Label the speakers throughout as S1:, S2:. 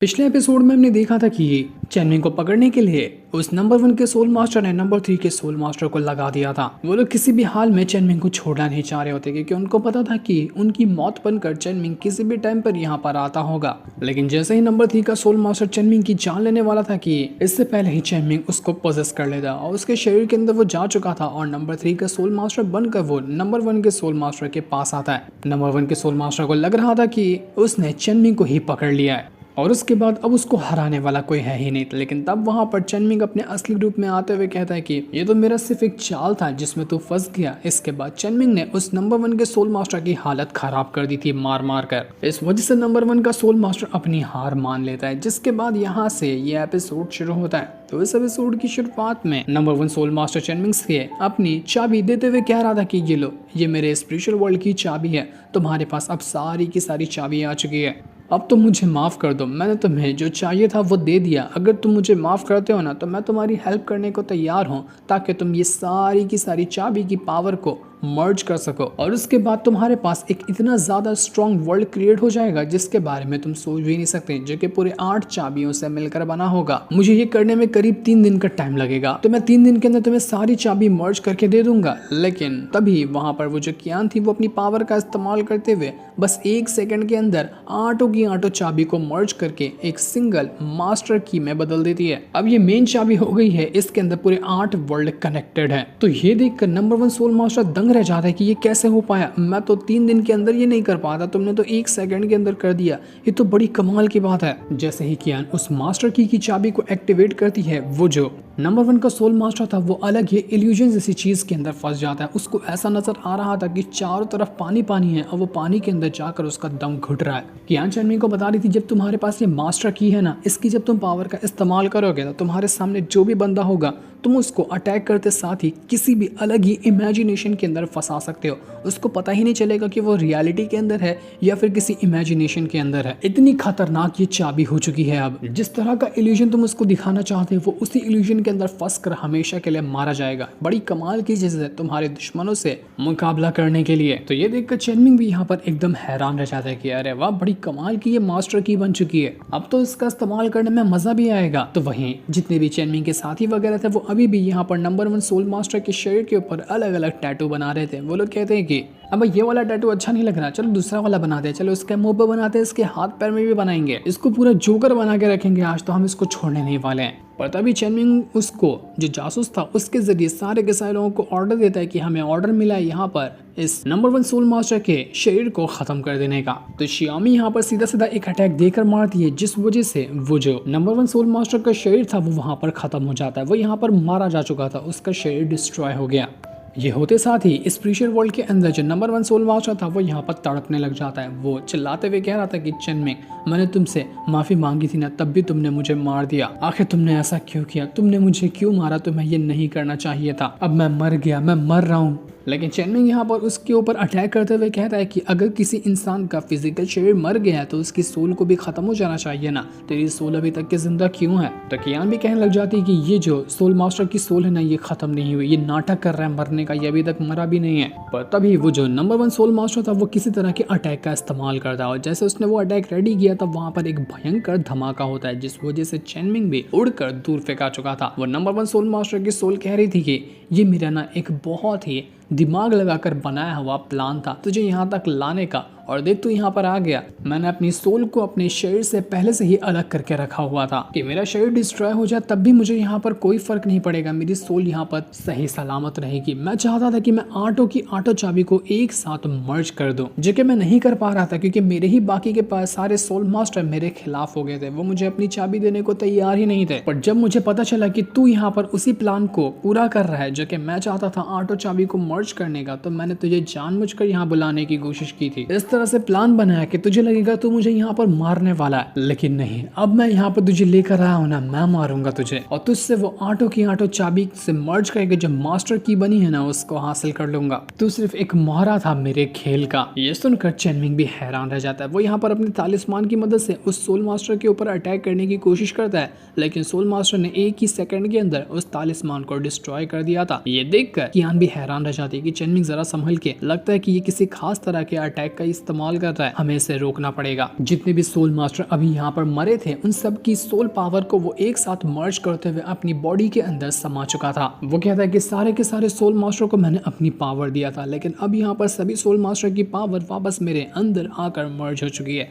S1: पिछले एपिसोड में हमने देखा था कि चेनमिंग को पकड़ने के लिए उस नंबर 1 के सोल मास्टर ने नंबर 3 के सोल मास्टर को लगा दिया था। वो लोग किसी भी हाल में चेनमिंग को छोड़ना नहीं चाह रहे होते क्योंकि उनको पता था कि उनकी मौत बनकर चेनमिंग किसी भी टाइम पर यहाँ पर आता होगा। लेकिन जैसे ही नंबर 3 का सोल मास्टर चेनमिंग की जान लेने वाला था कि इससे पहले ही चेनमिंग उसको पोजेस कर लेता और उसके शरीर के अंदर वो जा चुका था और नंबर 3 का सोल मास्टर बनकर वो नंबर 1 के सोल मास्टर के पास आता है। नंबर 1 के सोल मास्टर को लग रहा था कि उसने चेनमिंग को ही पकड़ लिया है और उसके बाद अब उसको हराने वाला कोई है ही नहीं। लेकिन तब वहां पर चेनमिंग अपने असली रूप में आते हुए कहता है कि ये तो मेरा सिर्फ एक चाल था जिसमें तू फंस गया। इसके बाद चेनमिंग ने उस नंबर 1 के सोल मास्टर की हालत खराब कर दी थी मार मार कर। इस वजह से नंबर 1 का सोल मास्टर अपनी हार मान लेता है, जिसके बाद यहाँ से ये एपिसोड शुरू होता है। तो इस एपिसोड की शुरुआत में नंबर 1 सोल मास्टर चेनमिंग से अपनी चाबी देते हुए कह रहा था कि ये लो, ये मेरे स्पिरिचुअल वर्ल्ड की चाबी है, तुम्हारे पास अब सारी की सारी चाबी आ चुकी है, अब तुम मुझे माफ़ कर दो, मैंने तुम्हें जो चाहिए था वो दे दिया। अगर तुम मुझे माफ़ करते हो ना तो मैं तुम्हारी हेल्प करने को तैयार हूँ ताकि तुम ये सारी की सारी चाबी की पावर को मर्ज कर सको और उसके बाद तुम्हारे पास एक इतना ज़्यादा स्ट्रॉन्ग वर्ल्ड क्रिएट हो जाएगा जिसके बारे में तुम सोच भी नहीं सकते, जो कि पूरे 8 चाबियों से मिलकर बना होगा। मुझे ये करने में करीब 3 दिन का टाइम लगेगा, तो मैं 3 दिन के अंदर तुम्हें सारी चाबी मर्ज करके दे दूंगा। लेकिन तभी वहां पर वो जो कियान थी वो अपनी पावर का इस्तेमाल करते हुए बस 1 सेकंड के अंदर आठों की आठों चाबी को मर्ज करके एक सिंगल मास्टर की में बदल देती है। अब ये मेन चाबी हो गई है, इसके अंदर पूरे 8 वर्ल्ड कनेक्टेड है। तो ये देखकर नंबर 1 सोल मास्टर दंग रह जाता है कि ये कैसे हो पाया, मैं तो 3 दिन के अंदर ये नहीं कर पाता, तुमने तो 1 सेकंड के अंदर कर दिया, ये तो बड़ी कमाल की बात है। जैसे ही कियान उस मास्टर की चाबी को एक्टिवेट करती है, वो जो नंबर 1 का सोल मास्टर था वो अलग ही इल्यूजन जैसी चीज के अंदर फंस जाता है। उसको ऐसा नजर आ रहा था कि चारों तरफ पानी पानी है और वो पानी के अंदर जाकर उसका दम घुट रहा है। कियान चेनमिंग को बता रही थी जब तुम्हारे पास ये मास्टर की है ना, इसकी जब तुम पावर का इस्तेमाल करोगे तो तुम्हारे सामने जो भी बंदा होगा तुम उसको अटैक करते साथ ही किसी भी अलग ही इमेजिनेशन के अंदर फंसा सकते हो। उसको पता ही नहीं चलेगा कि वो रियलिटी के अंदर है या फिर किसी इमेजिनेशन के अंदर है। इतनी खतरनाक ये चाबी हो चुकी है। अब जिस तरह का इल्यूजन तुम उसको दिखाना चाहते हो वो उसी इल्यूजन के अंदर फंस कर हमेशा के लिए मारा जाएगा। बड़ी कमाल की चीज है तुम्हारे दुश्मनों से मुकाबला करने के लिए। तो ये देखकर चेनमिंग भी यहाँ पर एकदम हैरान रह जाता है कि अरे वाह, बड़ी कमाल की ये मास्टर की बन चुकी है, अब तो इसका इस्तेमाल करने में मजा भी आएगा। तो वहीं जितने भी चेनमिंग के साथी वगैरह थे वो अभी भी यहाँ पर नंबर 1 सोल मास्टर के शरीर के ऊपर अलग अलग टैटू बना रहे थे। वो लोग कहते हैं कि अब ये वाला टैटू अच्छा नहीं लग रहा, चलो दूसरा वाला बनाते हैं, चलो इसके मुंह पर बनाते हैं, इसके हाथ पैर में भी बनाएंगे, इसको पूरा जोकर बना के रखेंगे, आज तो हम इसको छोड़ने नहीं वाले हैं। पर तभी चेनमिंग उसको जो जासूस था उसके जरिए सारे के सारे लोगों को ऑर्डर देता है कि हमें ऑर्डर मिला है यहाँ पर इस नंबर 1 सोल मास्टर के शरीर को खत्म कर देने का। तो शियामी यहाँ पर सीधा सीधा एक अटैक देकर मारती है, जिस वजह से वो जो नंबर 1 सोल मास्टर का शरीर था वो वहां पर खत्म हो जाता है। वो यहाँ पर मारा जा चुका था, उसका शरीर डिस्ट्रॉय हो गया। ये होते साथ ही इस स्पिरिचुअल वर्ल्ड के अंदर जो नंबर 1 सोल मास्टर था वो यहाँ पर तड़पने लग जाता है। वो चिल्लाते हुए कह रहा था कि चेनमिंग, मैंने तुमसे माफी मांगी थी ना, तब भी तुमने मुझे मार दिया, आखिर तुमने ऐसा क्यों किया, तुमने मुझे क्यों मारा, तुम्हें ये नहीं करना चाहिए था, अब मैं मर गया, मैं मर रहा हूँ। लेकिन चेनमिंग यहाँ पर उसके ऊपर अटैक करते हुए कहता है कि अगर किसी इंसान का फिजिकल शरीर मर गया है तो उसकी सोल को भी खत्म हो जाना चाहिए ना, तेरी सोल अभी तक के जिंदा क्यों है। तो कियान भी कहने लग जाती है कि ये जो सोल मास्टर की सोल है ना, ये खत्म नहीं हुई, ये नाटक कर रहा है मरने का, ये अभी तक मरा भी नहीं है। पर तभी वो जो नंबर 1 सोल मास्टर था वो किसी तरह के अटैक का इस्तेमाल करता है और जैसे उसने वो अटैक रेडी किया तब वहां पर एक भयंकर धमाका होता है, जिस वजह से चेनमिंग भी उड़कर दूर फेंका चुका था। वो नंबर 1 सोल मास्टर की सोल कह रही थी कि ये मेरा ना एक बहुत ही दिमाग लगाकर बनाया हुआ प्लान था तुझे यहाँ तक लाने का, और देख तू यहाँ पर आ गया। मैंने अपनी सोल को अपने शरीर से पहले से ही अलग करके रखा हुआ था कि मेरा शरीर डिस्ट्रॉय हो जाए तब भी मुझे यहाँ पर कोई फर्क नहीं पड़ेगा, मेरी सोल यहाँ पर सही सलामत रहेगी। मैं चाहता था कि मैं आठों की आठों चाबी को एक साथ मर्ज कर दूं, जो कि मैं नहीं कर पा रहा था क्योंकि मेरे ही बाकी के पास सारे सोल मास्टर मेरे खिलाफ हो गए थे, वो मुझे अपनी चाबी देने को तैयार ही नहीं थे। पर जब मुझे पता चला कि तू यहाँ पर उसी प्लान को पूरा कर रहा है जो कि मैं चाहता था आठों चाबी को मर्ज करने का, तो मैंने तुझे जानबूझकर यहाँ बुलाने की कोशिश की थी। इस तरह से प्लान बनाया कि तुझे लगेगा तू मुझे यहाँ पर मारने वाला है, लेकिन नहीं, अब मैं यहाँ पर तुझे लेकर आया हूँ ना, मैं मारूंगा तुझे और तुझसे वो आठों की आठों चाबी से मर्ज करके जो मास्टर की बनी है ना उसको हासिल कर लूंगा। तू सिर्फ एक मोहरा था मेरे खेल का। ये सुनकर चेनमिंग भी हैरान रह जाता है। वो यहाँ पर अपने तालिस्मान की मदद से उस सोल मास्टर के ऊपर अटैक करने की कोशिश करता है, लेकिन सोल मास्टर ने एक ही सेकंड के अंदर उस तालिस्मान को डिस्ट्रॉय कर दिया था। ये देखकर कियान भी हैरान रह जाती है कि चेनमिंग जरा संभल के, लगता है कि ये किसी खास तरह के अटैक का इस्तेमाल कर रहा है, हमें इसे रोकना पड़ेगा। जितने भी सोल मास्टर अभी यहाँ पर मरे थे उन सब की सोल पावर को वो एक साथ मर्ज करते हुए अपनी बॉडी के अंदर समा चुका था। वो कहता है कि सारे के सारे सोल मास्टर को मैंने अपनी पावर दिया था, लेकिन अब यहाँ पर सभी सोल मास्टर की पावर वापस मेरे अंदर आकर मर्ज हो चुकी है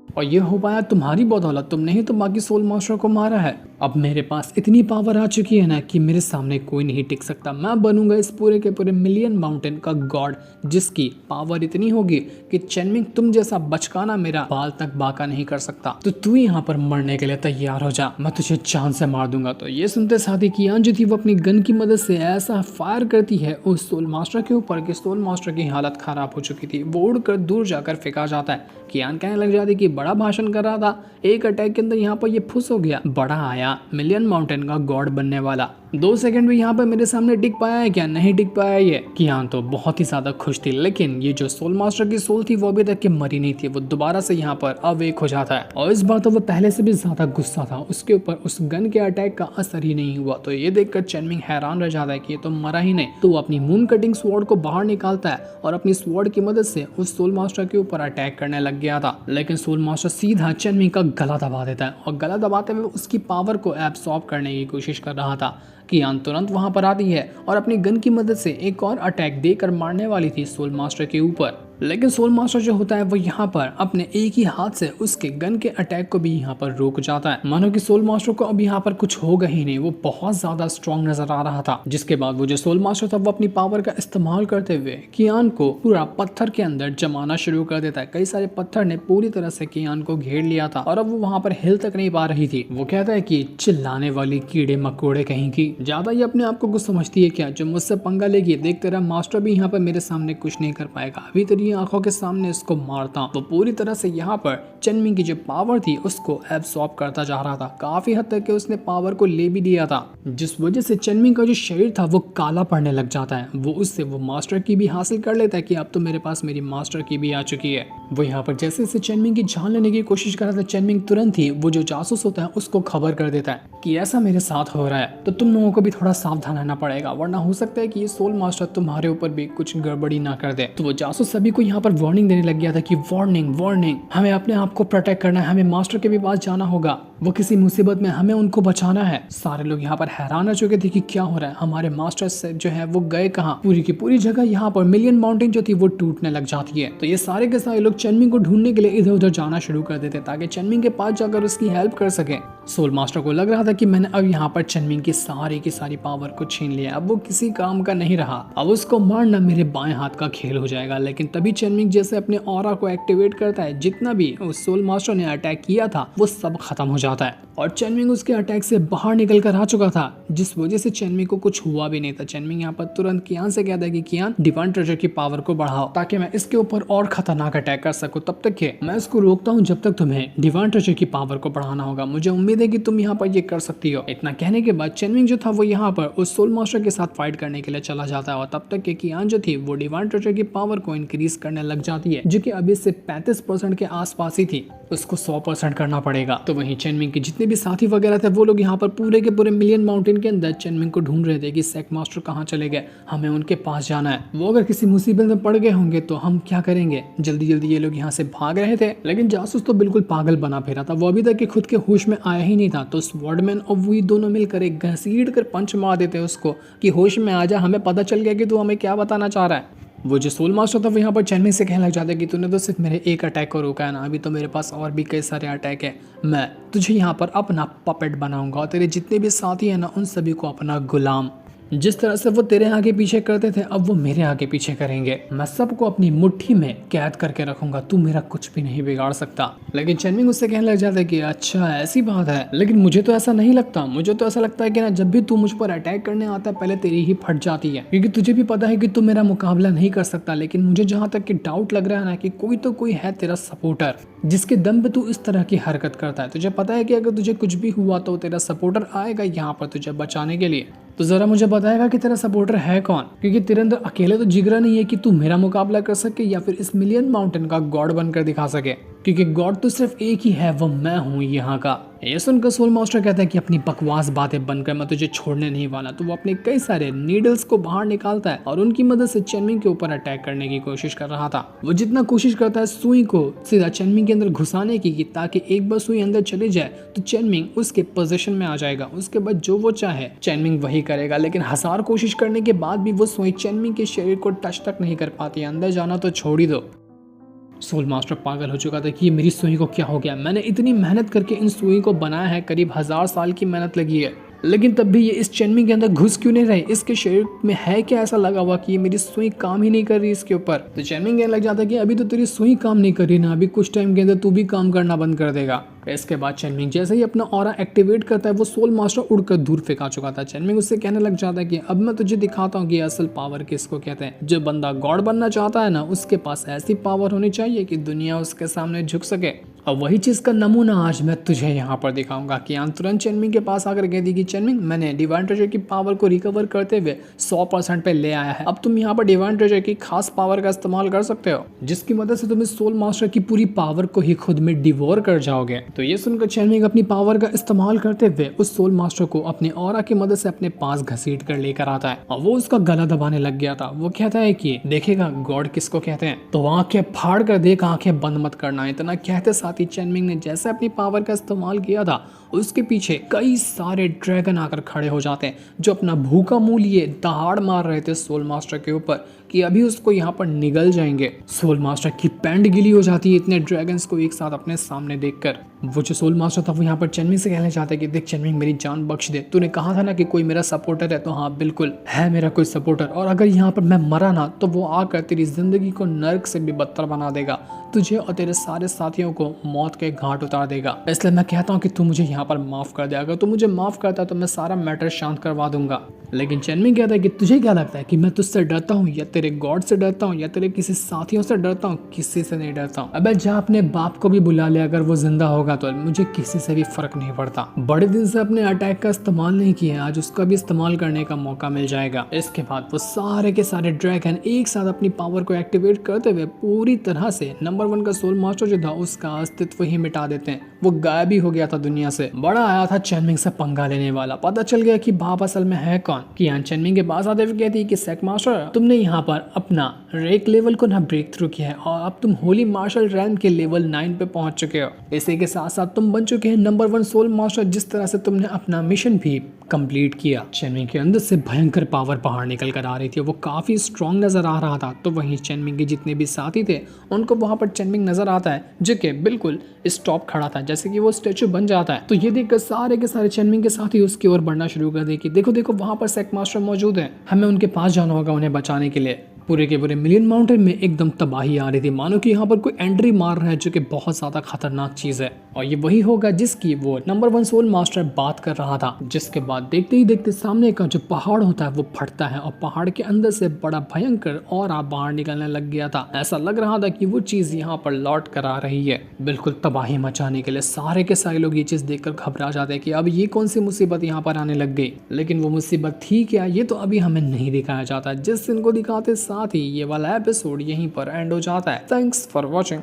S1: और ये हो पाया तुम्हारी बदौलत। तुमने ही तो बाकी सोल मास्टर को मारा है। अब मेरे पास इतनी पावर आ चुकी है ना कि मेरे सामने कोई नहीं टिक सकता। मैं बनूंगा इस पूरे के पूरे मिलियन माउंटेन का गॉड, जिसकी पावर इतनी होगी कि चेनमिंग तुम जैसा बचकाना मेरा बाल तक बाका नहीं कर सकता। तो तू यहाँ पर मरने के लिए तैयार हो जा, मैं तुझे जान से मार दूंगा। तो ये सुनते साथ ही कियान जो थी वो अपनी गन की मदद से ऐसा फायर करती है उस सोल मास्टर के ऊपर कि सोल मास्टर की हालत खराब हो चुकी थी। वो उड़कर दूर जाकर फेंका जाता है। कियान कहने लग जाती कि बड़ा भाषण कर रहा था, एक अटैक के अंदर यहाँ पर ये फुस हो गया। बड़ा आया मिलियन माउंटेन का गॉड बनने वाला, 2 सेकंड भी यहाँ पर मेरे सामने टिक पाया है क्या? नहीं टिक पाया ये। कियान तो बहुत ही ज्यादा खुश थी, लेकिन ये जो सोल मास्टर की सोल थी वो अभी तक के मरी नहीं थी। वो दोबारा से यहाँ पर अवेक हो जाता है और इस बार तो वो पहले से भी ज्यादा गुस्सा था। उसके ऊपर उस गन के अटैक का असर ही नहीं हुआ। तो ये देखकर चेनमिंग हैरान रह जाता है कि ये तो मरा ही नहीं। तो वो अपनी मून कटिंग स्वॉर्ड को बाहर निकालता है और अपनी स्वॉर्ड की मदद से उस सोल मास्टर के ऊपर अटैक करने लग गया था, लेकिन सोल मास्टर सीधा चेनमिंग का गला दबा देता है और गला दबाते हुए उसकी पावर को एब्सॉर्ब करने की कोशिश कर रहा था। कियान तुरंत वहां पर आती है और अपनी गन की मदद से एक और अटैक देकर मारने वाली थी सोल मास्टर के ऊपर, लेकिन सोल मास्टर जो होता है वो यहाँ पर अपने एक ही हाथ से उसके गन के अटैक को भी यहाँ पर रोक जाता है। मानो कि सोल मास्टर को अब यहाँ पर कुछ होगा ही नहीं, वो बहुत ज्यादा स्ट्रॉन्ग नजर आ रहा था। जिसके बाद वो जो सोल मास्टर था वो अपनी पावर का इस्तेमाल करते हुए कियान को पूरा पत्थर के अंदर जमाना शुरू कर देता है। कई सारे पत्थर ने पूरी तरह से कियान को घेर लिया था और अब वो वहाँ पर हिल तक नहीं पा रही थी। वो कहता है कि चिल्लाने वाली कीड़े मकोड़े कहीं की, ज्यादा ही अपने आप को कुछ समझती है क्या? जो मुझसे पंगा लेगी देख तेरा मास्टर भी यहाँ पर मेरे सामने कुछ नहीं कर पाएगा। अभी तेरी आंखों के सामने इसको मारता हूं। वो पूरी तरह से यहाँ पर चेनमिंग की जो पावर थी उसको एब्सॉर्ब करता जा रहा था। काफी हद तक के उसने पावर को ले भी लिया था, जिस वजह से चेनमिंग का जो शरीर था वो काला पड़ने लग जाता है। वो उससे वो मास्टर की भी हासिल कर लेता है कि अब तो मेरे पास मेरी मास्टर की भी आ चुकी है। वो यहाँ पर जैसे जैसे चेनमिंग की जान लेने की कोशिश कर रहा था, चेनमिंग तुरंत ही वो जो जासूस होता है उसको खबर कर देता है कि ऐसा मेरे साथ हो रहा है, तो तुम लोगों को भी थोड़ा सावधान रहना पड़ेगा, वरना हो सकता है कि ये सोल मास्टर तुम्हारे ऊपर भी कुछ गड़बड़ी ना कर दे। तो वो जासूस सभी को यहाँ पर वार्निंग देने लग गया था कि वार्निंग वार्निंग, हमें अपने आप को प्रोटेक्ट करना है, हमें मास्टर के भी पास जाना होगा, वो किसी मुसीबत में, हमें उनको बचाना है। सारे लोग यहाँ पर हैरान रह चुके थे कि क्या हो रहा है, हमारे मास्टर से जो है वो गए कहाँ। पूरी की पूरी जगह यहाँ पर मिलियन माउंटेन जो थी वो टूटने लग जाती है। तो ये सारे के सारे लोग चेनमिंग को ढूंढने के लिए इधर उधर जाना शुरू कर देते ताकि चेनमिंग के पास जाकर उसकी हेल्प कर सके। सोल मास्टर को लग रहा था कि मैंने अब यहाँ पर चेनमिंग की सारी पावर को छीन लिया, अब वो किसी काम का नहीं रहा, अब उसको मारना मेरे बाएं हाथ का खेल हो जाएगा। लेकिन तभी चेनमिंग जैसे अपने ऑरा को एक्टिवेट करता है, जितना भी उस सोल मास्टर ने अटैक किया था वो सब खत्म हो जाता है और चेनमिंग उसके अटैक से बाहर निकल कर आ चुका था, जिस वजह से चेनमिंग को कुछ हुआ भी नहीं था। चेनमिंग यहाँ पर तुरंत कियान से कहता है कि कियान डिवाइन ट्रेजर की पावर को बढ़ाओ ताकि मैं इसके ऊपर और खतरनाक अटैक कर सकूं। तब तक के मैं इसको रोकता हूँ जब तक तुम्हें डिवाइन ट्रेजर की पावर को बढ़ाना होगा। मुझे उम्मीद है कि तुम यहाँ पर ये कर सकती हो। इतना कहने के बाद चेनमिंग जो था वो यहाँ पर उस सोल मास्टर के साथ फाइट करने के लिए चला जाता है और तब तक के कियान जो थी वो डिवाइन ट्रेजर की पावर को इंक्रीज करने लग जाती है, जो कि अभी से 35% के आसपास ही थी, उसको 100% करना पड़ेगा। तो वहीं चेनमिंग के जितने भी साथी वगैरह थे वो लोग यहाँ पर पूरे के पूरे मिलियन माउंटेन के अंदर चेनमिंग को ढूंढ रहे थे कि सेक मास्टर कहाँ चले गए, हमें उनके पास जाना है। वो अगर किसी मुसीबत में पड़ गए होंगे तो हम क्या करेंगे। जल्दी जल्दी ये लोग यहाँ से भाग रहे थे, लेकिन जासूस तो बिल्कुल पागल बना फिरा था। वो अभी तक के खुद के होश में आया ही नहीं था। तो स्वॉर्डमैन और वही दोनों मिलकर एक घसीट कर पंच मार देते उसको कि होश में आ जा, हमें पता चल गया कि तू हमें क्या बताना चाह रहा है। वो जो सोल मास्टर था वो यहाँ पर चेनमिंग से कहने लग जाता है कि तूने तो सिर्फ मेरे एक अटैक को रोका है ना, अभी तो मेरे पास और भी कई सारे अटैक है। मैं तुझे यहाँ पर अपना पपेट बनाऊंगा और तेरे जितने भी साथी हैं ना उन सभी को अपना गुलाम। जिस तरह से वो तेरे आगे पीछे करते थे अब वो मेरे आगे पीछे करेंगे। मैं सबको अपनी मुट्ठी में कैद करके रखूंगा, तू मेरा कुछ भी नहीं बिगाड़ सकता। लेकिन चेनमिंग उससे कहने लग जाता है कि अच्छा ऐसी बात है, लेकिन मुझे तो ऐसा नहीं लगता। मुझे तो ऐसा लगता है कि ना जब भी तू मुझ पर अटैक करने आता है पहले तेरी ही फट जाती है, क्योंकि तुझे भी पता है कि तू मेरा मुकाबला नहीं कर सकता। लेकिन मुझे जहाँ तक कि डाउट लग रहा है ना कि कोई तो कोई है तेरा सपोर्टर जिसके दम पे तू इस तरह की हरकत करता है। तुझे पता है कि अगर तुझे कुछ भी हुआ तो तेरा सपोर्टर आएगा यहाँ पर तुझे बचाने के लिए। तो जरा मुझे बताएगा कि तेरा सपोर्टर है कौन, क्योंकि तेरे अंदर अकेले तो जिगरा नहीं है कि तू मेरा मुकाबला कर सके या फिर इस मिलियन माउंटेन का गॉड बनकर दिखा सके। क्योंकि गॉड तो सिर्फ एक ही है, वो मैं हूँ यहाँ का। ये सुनकर सोल मास्टर कहता है कि अपनी बकवास बातें बंद कर, मैं तुझे छोड़ने नहीं वाला। तो वो अपने कई सारे नीडल्स को बाहर निकालता है और उनकी मदद से चेनमिंग के ऊपर अटैक करने की कोशिश कर रहा था। वो जितना कोशिश करता है सुई को सीधा चेनमिंग के अंदर घुसाने की, ताकि एक बार सुई अंदर चली जाए तो चेनमिंग उसके पोजीशन में आ जाएगा। उसके बाद जो वो चाहे चेनमिंग वही करेगा। लेकिन हजार कोशिश करने के बाद भी वो सुई चेनमिंग के शरीर को टच तक नहीं कर पाती। अंदर जाना तो छोड़ ही दो। सोल मास्टर पागल हो चुका था कि ये मेरी सुई को क्या हो गया। मैंने इतनी मेहनत करके इन सुई को बनाया है, करीब 1000 साल की मेहनत लगी है, लेकिन तब भी ये इस चेनमिंग के अंदर घुस क्यों नहीं रहे। इसके शरीर में है क्या ऐसा लगा हुआ कि ये मेरी सुई काम ही नहीं कर रही इसके ऊपर। तो चेनमिंग कहने लग जाता है कि अभी तो तेरी सुई काम नहीं कर रही ना, अभी कुछ टाइम के अंदर तू भी काम करना बंद कर देगा। इसके बाद चेनमिंग जैसे ही अपना ऑरा एक्टिवेट करता है, वो सोल मास्टर उड़कर दूर फेंका चुका था। चेनमिंग उससे कहने लग जाता है कि अब मैं तुझे दिखाता हूँ कि असल पावर किसको कहते हैं। जो बंदा गॉड बनना चाहता है ना, उसके पास ऐसी पावर होनी चाहिए कि दुनिया उसके सामने झुक सके। और वही चीज का नमूना आज मैं तुझे यहाँ पर दिखाऊंगा। कि तुरंत चेनमिंग के पास आकर कह दी कि चेनमिंग, मैंने डिवाइन ट्रेजर की पावर को रिकवर करते हुए 100% पे ले आया है। अब तुम यहाँ पर डिवाइन ट्रेजर की खास पावर का इस्तेमाल कर सकते हो, जिसकी मदद से तुम इस सोल मास्टर की पूरी पावर को ही खुद में डिवोर कर जाओगे। तो ये सुनकर चेनमिंग अपनी पावर का इस्तेमाल करते हुए उस सोल मास्टर को अपने ऑरा की मदद से अपने पास घसीट कर लेकर आता है और वो उसका गला दबाने लग गया था। वो कहता है कि देखेगा गॉड किसको कहते हैं, तो आंखें फाड़ कर देख, आंखें बंद मत करना। इतना कहते साथ ही चेनमिंग ने जैसे अपनी पावर का इस्तेमाल किया था, उसके पीछे कई सारे ड्रैगन आकर खड़े हो जाते हैं, जो अपना भूखा मुंह लिए दहाड़ मार रहे थे सोल मास्टर के ऊपर कि अभी उसको यहाँ पर निगल जाएंगे। सोल मास्टर की पैंट गिली हो जाती है इतने ड्रैगन्स को एक साथ अपने सामने देखकर। वो जो सोल मास्टर था वो यहाँ पर चेनमिंग से कहना चाहता है कि देख चेनमिंग, मेरी जान बख्श दे। तूने कहा था ना कि कोई मेरा सपोर्टर है, तो हाँ बिल्कुल है मेरा कोई सपोर्टर, और अगर यहाँ पर मैं मरा ना तो वो आकर तेरी जिंदगी को नर्क से भी बदतर बना देगा, तुझे और तेरे सारे साथियों को मौत के घाट उतार देगा। इसलिए मैं कहता हूँ कि तू मुझे यहाँ पर माफ कर दे। अगर तू मुझे माफ करता तो मैं सारा मैटर शांत करवा दूंगा। लेकिन चेनमिंग कहता है कि तुझे क्या लगता है कि मैं तुझसे डरता हूँ, या तेरे गॉड से डरता हूँ, या तेरे किसी साथियों से डरता हूँ? किसी से नहीं डरता हूँ। अबे जा अपने बाप को भी बुला ले, अगर वो जिंदा होगा तो मुझे किसी से भी फर्क नहीं पड़ता। बड़े दिन से अपने अटैक का इस्तेमाल नहीं किया, आज उसका भी इस्तेमाल करने का मौका मिल जाएगा। इसके बाद वो सारे के सारे ड्रैगन एक साथ अपनी पावर को एक्टिवेट करते हुए पूरी तरह से नंबर 1 का सोल मास्टर जो था उसका अस्तित्व ही मिटा देते हैं। वो गायब ही हो गया था दुनिया से। बड़ा आया था चेनमिंग से पंगा लेने वाला। पता चल गया कि बाप असल में है कौन। कियान चेनमिंग के पास आते हुए कहती है कि सेक मास्टर, तुमने यहाँ पर अपना रेक लेवल को ना ब्रेक थ्रू किया है और अब तुम होली मार्शल रैंक के लेवल 9 पे पहुंच चुके हो। इसी के साथ साथ तुम बन चुके हैं नंबर 1 सोल मास्टर, जिस तरह से तुमने अपना मिशन भी कंप्लीट किया। चेनमिंग के अंदर से भयंकर पावर बाहर निकल कर आ रही थी। वो काफी स्ट्रॉन्ग नजर आ रहा था। तो वहीं चेनमिंग के जितने भी साथी थे उनको वहां पर चेनमिंग नजर आता है, जो कि बिल्कुल स्टॉप खड़ा था, जैसे कि वो स्टेचू बन जाता है। तो ये देखकर सारे के सारे चेनमिंग के साथी उसकी ओर बढ़ना शुरू कर दे कि देखो देखो वहां पर सेक मास्टर मौजूद है, हमें उनके पास जाना होगा उन्हें बचाने के लिए। पूरे के पूरे मिलियन माउंटेन में एकदम तबाही आ रही थी, मानो कि यहाँ पर कोई एंट्री मार रहा है, जो कि बहुत ज्यादा खतरनाक चीज है। और ये वही होगा जिसकी वो नंबर 1 सोल मास्टर बात कर रहा था। जिसके बाद देखते ही देखते सामने का जो पहाड़ होता है वो फटता है और पहाड़ के अंदर से बड़ा भयंकर और बाहर निकलने लग गया था। ऐसा लग रहा था कि वो चीज यहाँ पर लौट कर आ रही है, बिल्कुल तबाही मचाने के लिए। सारे के सारे लोग ये चीज देखकर घबरा जाते हैं कि अब ये कौन सी मुसीबत यहाँ पर आने लग गई। लेकिन वो मुसीबत थी क्या, ये तो अभी हमें नहीं दिखाया जाता। जिस दिन को दिखाते साथ ही ये वाला एपिसोड यहीं पर एंड हो जाता है। Thanks for watching.